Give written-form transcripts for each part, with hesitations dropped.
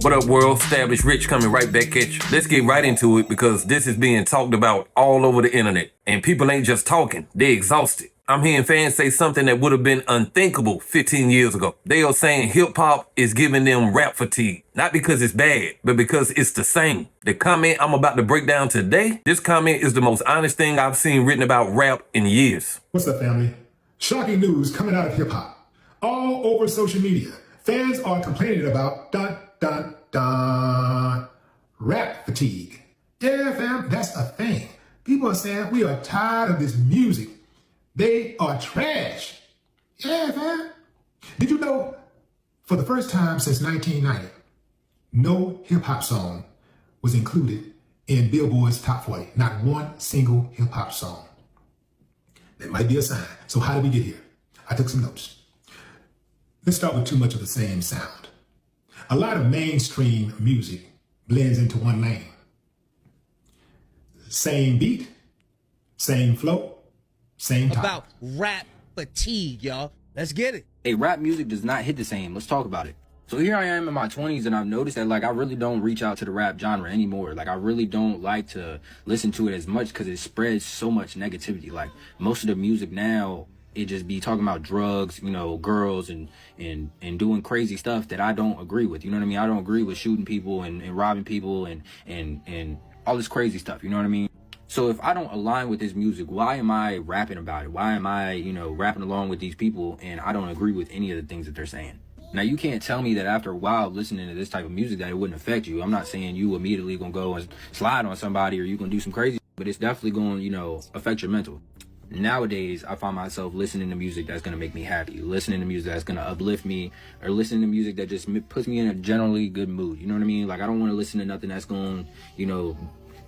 What up, world? establishedrich coming right back at you. Let's get right into it because this is being talked about all over the internet. And people ain't just talking, they exhausted. I'm hearing fans say something that would have been unthinkable 15 years ago. They are saying hip-hop is giving them rap fatigue. Not because it's bad, but because it's the same. The comment I'm about to break down today, this comment is the most honest thing I've seen written about rap in years. What's up, family? Shocking news coming out of hip-hop. All over social media, fans are complaining about rap fatigue. Yeah, fam, that's a thing. People are saying we are tired of this music. They are trash. Yeah, fam. Did you know, for the first time since 1990, no hip-hop song was included in Billboard's Top 40. Not one single hip-hop song. That might be a sign. So how did we get here? I took some notes. Let's start with too much of the same sound. A lot of mainstream music blends into one lane. Same beat, same flow, same topic. About rap fatigue, y'all. Let's get it. Hey, rap music does not hit the same. Let's talk about it. So here I am in my 20s and I've noticed that I really don't reach out to the rap genre anymore. I really don't like to listen to it as much because it spreads so much negativity. Most of the music now, it just be talking about drugs, girls and doing crazy stuff that I don't agree with. You know what I mean? I don't agree with shooting people and robbing people and all this crazy stuff. You know what I mean? So if I don't align with this music, why am I rapping about it? Why am I, rapping along with these people and I don't agree with any of the things that they're saying? Now, you can't tell me that after a while of listening to this type of music that it wouldn't affect you. I'm not saying you immediately gonna go and slide on somebody or you gonna do some crazy, but it's definitely gonna, affect your mental. Nowadays, I find myself listening to music that's going to make me happy, listening to music that's going to uplift me, or listening to music that just puts me in a generally good mood. You know what I mean? I don't want to listen to nothing that's going,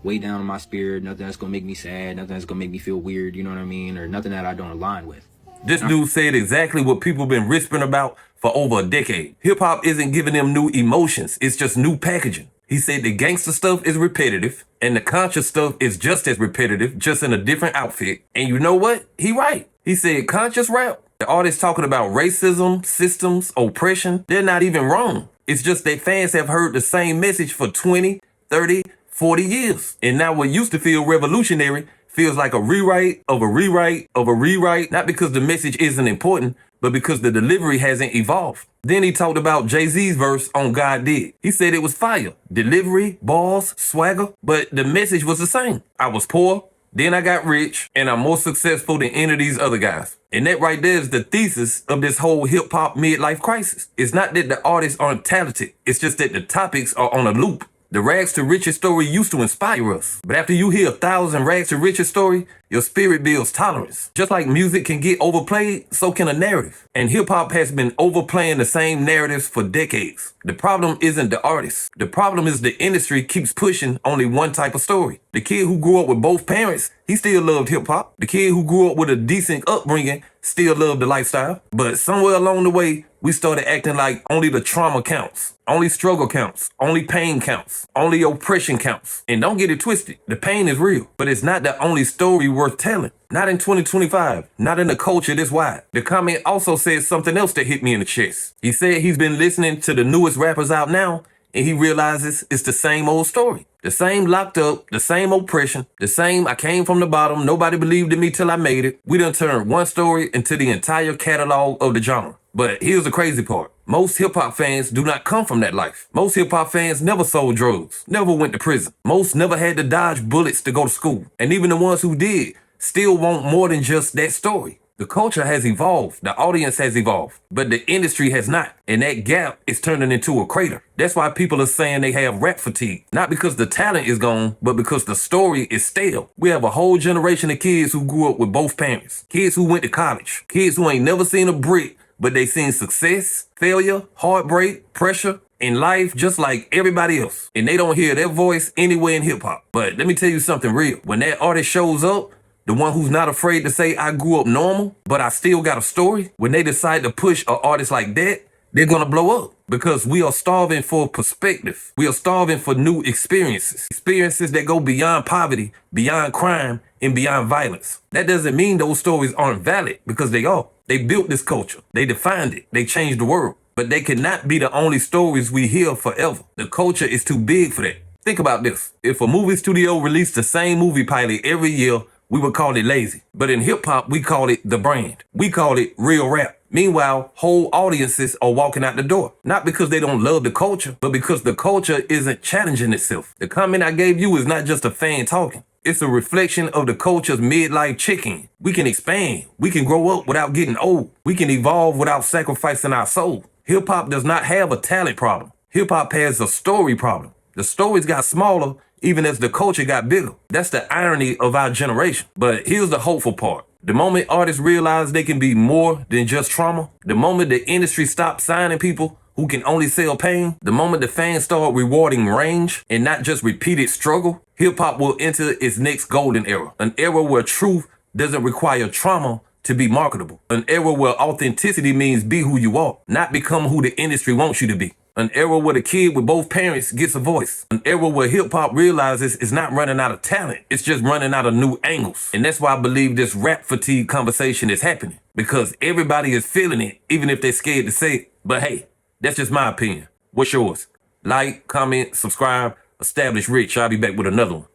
weigh down on my spirit, nothing that's going to make me sad, nothing that's going to make me feel weird, you know what I mean? Or nothing that I don't align with. This dude said exactly what people been whispering about for over a decade. Hip-hop isn't giving them new emotions, it's just new packaging. He said the gangster stuff is repetitive and the conscious stuff is just as repetitive, just in a different outfit. And you know what? He right. He said conscious rap, the artists talking about racism, systems, oppression, they're not even wrong. It's just that fans have heard the same message for 20, 30, 40 years. And now what used to feel revolutionary feels like a rewrite of a rewrite of a rewrite, not because the message isn't important, but because the delivery hasn't evolved. Then he talked about Jay-Z's verse on God Did. He said it was fire. Delivery, balls, swagger, but the message was the same. I was poor, then I got rich, and I'm more successful than any of these other guys. And that right there is the thesis of this whole hip-hop midlife crisis. It's not that the artists aren't talented. It's just that the topics are on a loop. The rags to riches story used to inspire us. But after you hear 1,000 rags to riches story, your spirit builds tolerance. Just like music can get overplayed, so can a narrative. And hip-hop has been overplaying the same narratives for decades. The problem isn't the artist. The problem is the industry keeps pushing only one type of story. The kid who grew up with both parents, he still loved hip-hop. The kid who grew up with a decent upbringing still loved the lifestyle. But somewhere along the way, we started acting like only the trauma counts. Only struggle counts. Only pain counts. Only oppression counts. And don't get it twisted. The pain is real, but it's not the only story worth telling. Not in 2025. Not in a culture this wide. The comment also said something else that hit me in the chest. He said he's been listening to the newest rappers out now, and he realizes it's the same old story. The same locked up, the same oppression, the same I came from the bottom, nobody believed in me till I made it. We done turned one story into the entire catalog of the genre. But here's the crazy part. Most hip-hop fans do not come from that life. Most hip-hop fans never sold drugs, never went to prison. Most never had to dodge bullets to go to school. And even the ones who did still want more than just that story. The culture has evolved, the audience has evolved, but the industry has not. And that gap is turning into a crater. That's why people are saying they have rap fatigue. Not because the talent is gone, but because the story is stale. We have a whole generation of kids who grew up with both parents. Kids who went to college. Kids who ain't never seen a brick, but they seen success, failure, heartbreak, pressure, in life just like everybody else. And they don't hear their voice anywhere in hip hop. But let me tell you something real. When that artist shows up, the one who's not afraid to say, I grew up normal, but I still got a story. When they decide to push an artist like that, they're gonna blow up. Because we are starving for perspective. We are starving for new experiences. Experiences that go beyond poverty, beyond crime, and beyond violence. That doesn't mean those stories aren't valid, because they are. They built this culture. They defined it. They changed the world. but they cannot be the only stories we hear forever. The culture is too big for that. Think about this. If a movie studio released the same movie pilot every year, we would call it lazy. But in hip hop, we call it the brand. We call it real rap. Meanwhile, whole audiences are walking out the door. Not because they don't love the culture, but because the culture isn't challenging itself. The comment I gave you is not just a fan talking. It's a reflection of the culture's midlife check-in. We can expand. We can grow up without getting old. We can evolve without sacrificing our soul. Hip hop does not have a talent problem. Hip hop has a story problem. The stories got smaller even as the culture got bigger. That's the irony of our generation. But here's the hopeful part. The moment artists realize they can be more than just trauma, the moment the industry stops signing people who can only sell pain, the moment the fans start rewarding range and not just repeated struggle, hip-hop will enter its next golden era. An era where truth doesn't require trauma to be marketable. An era where authenticity means be who you are, not become who the industry wants you to be. An era where the kid with both parents gets a voice. An era where hip-hop realizes it's not running out of talent. It's just running out of new angles. And that's why I believe this rap fatigue conversation is happening. Because everybody is feeling it, even if they're scared to say it. But hey, that's just my opinion. What's yours? Like, comment, subscribe. Established Rich. I'll be back with another one.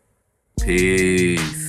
Peace.